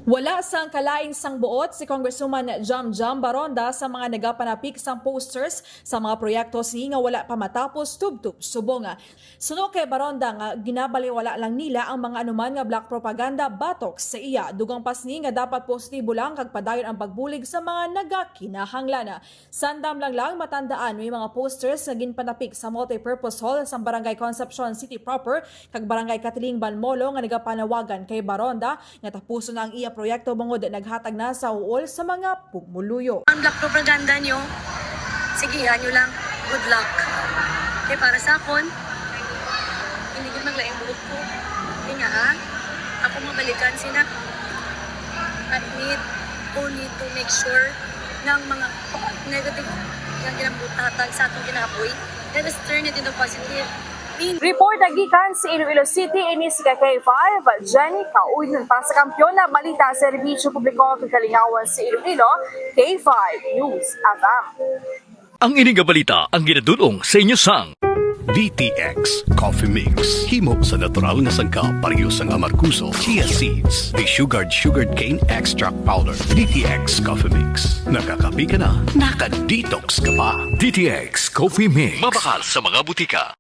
Wala sang Kalain sang Buot si Congresswoman Jam Baronda sa mga Nagapang-Tapik sang posters sa mga proyekto Sini nga wala pa matapos tubtub subong. Suno kay Baronda nga ginabaliwala lang nila ang mga anuman nga black propaganda batok sa iya. Dugang pasni nga dapat positibo lang kag padayon ang pagbulig sa mga nagakinahanglan. Sandam lang matandaan may mga posters nga ginpanapik sa multipurpose hall sa Barangay Concepcion City proper kag Barangay Katiling Banmolo nga nagapanawagan kay Baronda nga tapuson na ang iya proyekto bangod naghatag na sa uol sa mga pumuluyo. Ang black propaganda nyo, sige nyo lang, good luck. Kaya para sa akon, hindi ko maglaing buhok ko. Hindi nga ha, ako mabalikan sina. I need only to make sure ng mga negative yung ginambutatag sa atong kinapoy. Let us turn it into positive. Report nagikan sa Iloilo City inis kay K5 Jenny Kauyon para sa kampyon na balita sa serbisyo publiko kay Kalingawan sa Iloilo K5 News FM. Ang ining balita ang ginadulong sa inyo sang DTX Coffee Mix. Himo sa natural nga sangka pareho sang amarkuso, chia seeds, sugared cane extract powder. DTX Coffee Mix. Nakakapi ka na, naka-detox ka pa. DTX Coffee Mix. Mabakal sa mga butika.